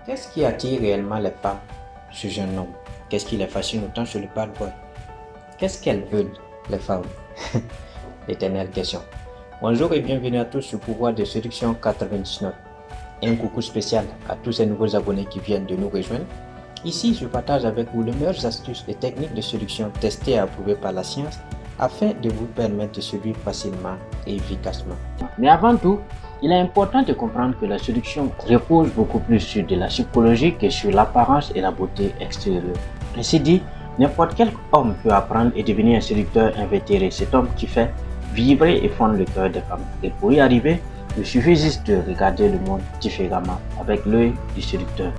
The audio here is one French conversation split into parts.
Qu'est-ce qui attire réellement les femmes chez un jeune homme? Qu'est-ce qui les fascine autant chez le bad boy? Qu'est-ce qu'elles veulent, les femmes? L'éternelle question. Bonjour et bienvenue à tous sur Pouvoir de Séduction 99. Et un coucou spécial à tous ces nouveaux abonnés qui viennent de nous rejoindre. Ici, je partage avec vous les meilleures astuces et techniques de séduction testées et approuvées par la science afin de vous permettre de séduire facilement et efficacement. Mais avant tout, il est important de comprendre que la séduction repose beaucoup plus sur de la psychologie que sur l'apparence et la beauté extérieure. Ainsi dit, n'importe quel homme peut apprendre et devenir un séducteur invétéré, cet homme qui fait vibrer et fondre le cœur des femmes. Et pour y arriver, il suffit juste de regarder le monde différemment avec l'œil du séducteur.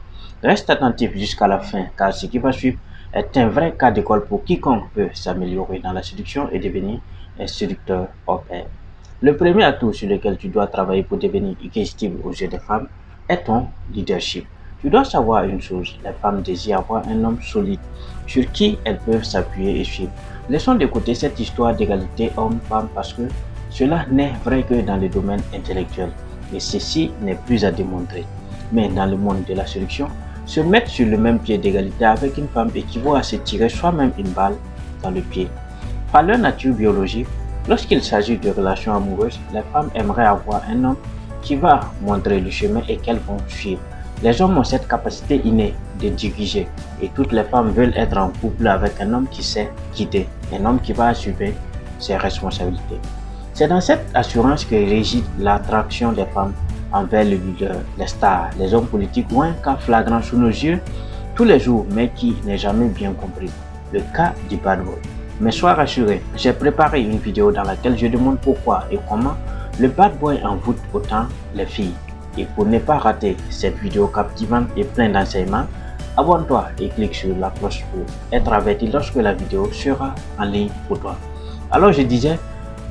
Reste attentif jusqu'à la fin car ce qui va suivre est un vrai cas d'école pour quiconque peut s'améliorer dans la séduction et devenir un séducteur hors pair. Le premier atout sur lequel tu dois travailler pour devenir irrésistible aux yeux des femmes est ton leadership. Tu dois savoir une chose, les femmes désirent avoir un homme solide sur qui elles peuvent s'appuyer et suivre. Laissons de côté cette histoire d'égalité homme-femme parce que cela n'est vrai que dans le domaine intellectuel et ceci n'est plus à démontrer. Mais dans le monde de la séduction, se mettre sur le même pied d'égalité avec une femme équivaut à se tirer soi-même une balle dans le pied. Par leur nature biologique, lorsqu'il s'agit de relations amoureuses, les femmes aimeraient avoir un homme qui va montrer le chemin et qu'elles vont suivre. Les hommes ont cette capacité innée de diriger et toutes les femmes veulent être en couple avec un homme qui sait guider, un homme qui va assumer ses responsabilités. C'est dans cette assurance que réside l'attraction des femmes envers le leader, les stars, les hommes politiques ou un cas flagrant sous nos yeux tous les jours mais qui n'est jamais bien compris, le cas du bad boy. Mais sois rassuré, j'ai préparé une vidéo dans laquelle je demande pourquoi et comment le bad boy envoûte autant les filles. Et pour ne pas rater cette vidéo captivante et pleine d'enseignements, abonne-toi et clique sur la cloche pour être averti lorsque la vidéo sera en ligne pour toi. Alors je disais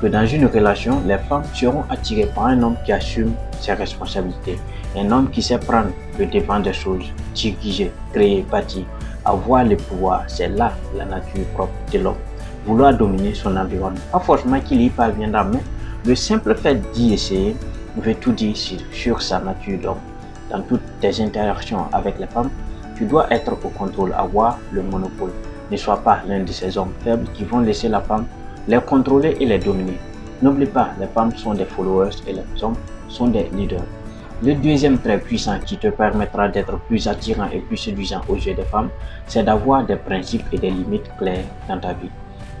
que dans une relation, les femmes seront attirées par un homme qui assume ses responsabilités, un homme qui sait prendre le devant des choses, diriger, créer, bâtir, avoir le pouvoir, c'est là la nature propre de l'homme. Vouloir dominer son environnement, pas forcément qu'il y parviendra, mais le simple fait d'y essayer veut tout dire sur sa nature d'homme. Dans toutes tes interactions avec les femmes, tu dois être au contrôle, avoir le monopole. Ne sois pas l'un de ces hommes faibles qui vont laisser la femme les contrôler et les dominer. N'oublie pas, les femmes sont des followers et les hommes sont des leaders. Le deuxième trait puissant qui te permettra d'être plus attirant et plus séduisant aux yeux des femmes, c'est d'avoir des principes et des limites claires dans ta vie.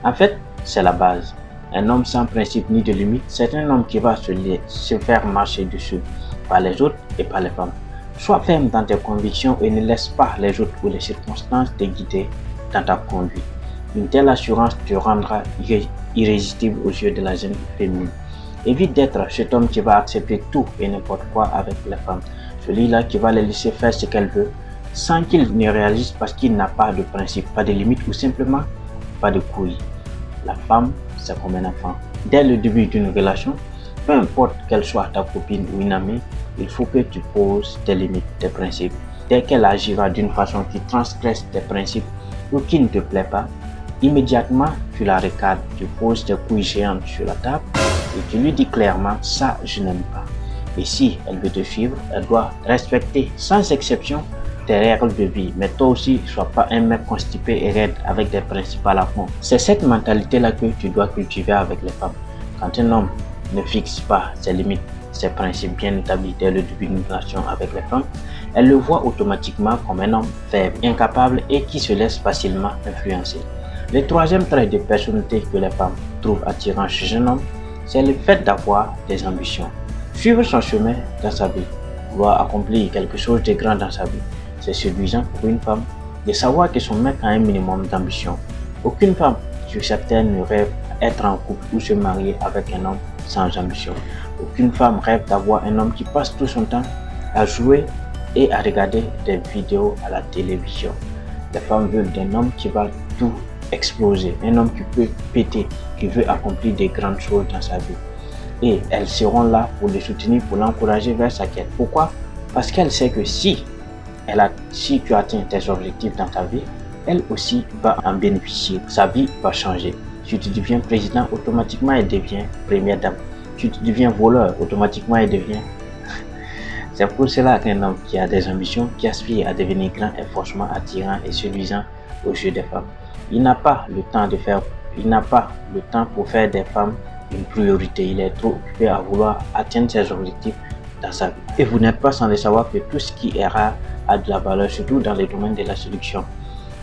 En fait, c'est la base. Un homme sans principe ni de limite, c'est un homme qui va se faire marcher dessus par les autres et par les femmes. Sois ferme dans tes convictions et ne laisse pas les autres ou les circonstances te guider dans ta conduite. Une telle assurance te rendra irrésistible aux yeux de la jeune féminine. Évite d'être cet homme qui va accepter tout et n'importe quoi avec les femmes. Celui-là qui va les laisser faire ce qu'elles veulent sans qu'il ne réalise parce qu'il n'a pas de principe, pas de limite ou simplement pas de couilles. La femme, c'est comme un enfant. Dès le début d'une relation, peu importe qu'elle soit ta copine ou une amie, il faut que tu poses tes limites, tes principes. Dès qu'elle agira d'une façon qui transgresse tes principes ou qui ne te plaît pas, immédiatement tu la recadres, tu poses tes couilles géantes sur la table et tu lui dis clairement ça je n'aime pas. Et si elle veut te suivre, elle doit respecter sans exception tes règles de vie, mais toi aussi, sois pas un mec constipé et raide avec des principes à la con. C'est cette mentalité-là que tu dois cultiver avec les femmes. Quand un homme ne fixe pas ses limites, ses principes bien établis dès le début d'une relation avec les femmes, elle le voit automatiquement comme un homme faible, incapable et qui se laisse facilement influencer. Le troisième trait de personnalité que les femmes trouvent attirant chez un homme, c'est le fait d'avoir des ambitions. Suivre son chemin dans sa vie, vouloir accomplir quelque chose de grand dans sa vie. C'est séduisant pour une femme de savoir que son mec a un minimum d'ambition. Aucune femme sur cette terre ne rêve d'être en couple ou se marier avec un homme sans ambition. Aucune femme rêve d'avoir un homme qui passe tout son temps à jouer et à regarder des vidéos à la télévision. Les femmes veulent d'un homme qui va tout exploser, un homme qui peut péter, qui veut accomplir des grandes choses dans sa vie. Et elles seront là pour le soutenir, pour l'encourager vers sa quête. Pourquoi? Parce qu'elle sait que si tu atteins tes objectifs dans ta vie, elle aussi va en bénéficier. Sa vie va changer. Si tu deviens président, automatiquement elle devient première dame. Si tu deviens voleur, automatiquement elle devient C'est pour cela qu'un homme qui a des ambitions, qui aspire à devenir grand est forcément attirant et séduisant aux yeux des femmes. Il n'a pas le temps pour faire des femmes une priorité. Il est trop occupé à vouloir atteindre ses objectifs dans sa vie. Et vous n'êtes pas sans le savoir que tout ce qui est rare a de la valeur, surtout dans les domaines de la séduction.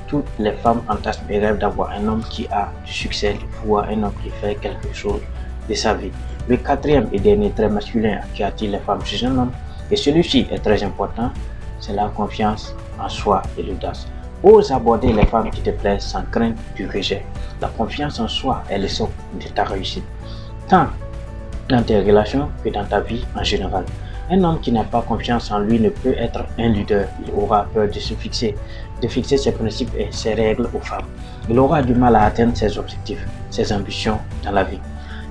Toutes les femmes fantasment et rêvent d'avoir un homme qui a du succès, du pouvoir, un homme qui fait quelque chose de sa vie. Le quatrième et dernier trait masculin qui attire les femmes chez un homme, et celui-ci est très important, c'est la confiance en soi et l'audace. Ose aborder les femmes qui te plaisent sans crainte du rejet. La confiance en soi est le socle de ta réussite, tant dans tes relations que dans ta vie en général. Un homme qui n'a pas confiance en lui ne peut être un leader. Il aura peur de fixer ses principes et ses règles aux femmes. Il aura du mal à atteindre ses objectifs, ses ambitions dans la vie.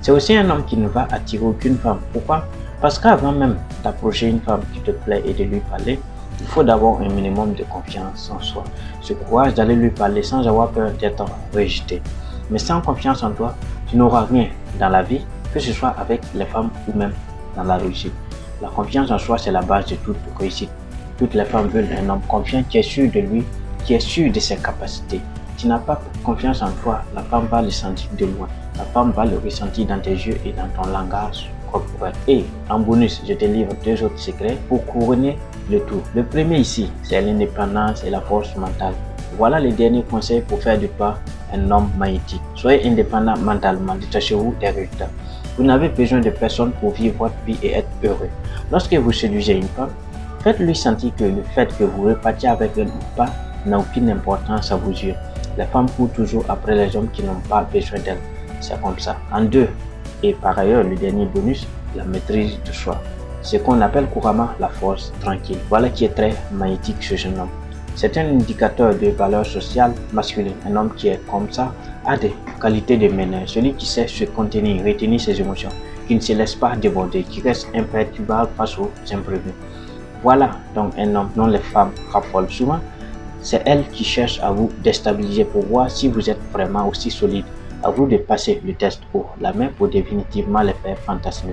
C'est aussi un homme qui ne va attirer aucune femme. Pourquoi? Parce qu'avant même d'approcher une femme qui te plaît et de lui parler, il faut d'abord un minimum de confiance en soi. Ce courage d'aller lui parler sans avoir peur d'être rejeté. Mais sans confiance en toi, tu n'auras rien dans la vie, que ce soit avec les femmes ou même dans la réussite. La confiance en soi, c'est la base de toute réussite. Toutes les femmes veulent un homme confiant qui est sûr de lui, qui est sûr de ses capacités. Tu n'as pas confiance en toi, la femme va le sentir de loin. La femme va le ressentir dans tes yeux et dans ton langage corporel. Et en bonus, je te livre 2 autres secrets pour couronner le tout. Le premier ici, c'est l'indépendance et la force mentale. Voilà les derniers conseils pour faire de toi un homme magnétique. Soyez indépendant mentalement, détachez-vous des résultats. Vous n'avez besoin de personne pour vivre votre vie et être heureux. Lorsque vous séduisez une femme, faites-lui sentir que le fait que vous repartiez avec elle ou pas n'a aucune importance à vos yeux. Les femmes courent toujours après les hommes qui n'ont pas besoin d'elles. C'est comme ça. En 2, et par ailleurs, le dernier bonus, la maîtrise de soi. Ce qu'on appelle couramment la force tranquille. Voilà qui est très magnétique ce jeune homme. C'est un indicateur de valeur sociale masculine. Un homme qui est comme ça a des qualités de meneur. Celui qui sait se contenir, retenir ses émotions, qui ne se laisse pas déborder, qui reste imperturbable face aux imprévus. Voilà donc un homme dont les femmes raffolent souvent. C'est elle qui cherche à vous déstabiliser pour voir si vous êtes vraiment aussi solide. À vous de passer le test haut la main pour définitivement les faire fantasmer.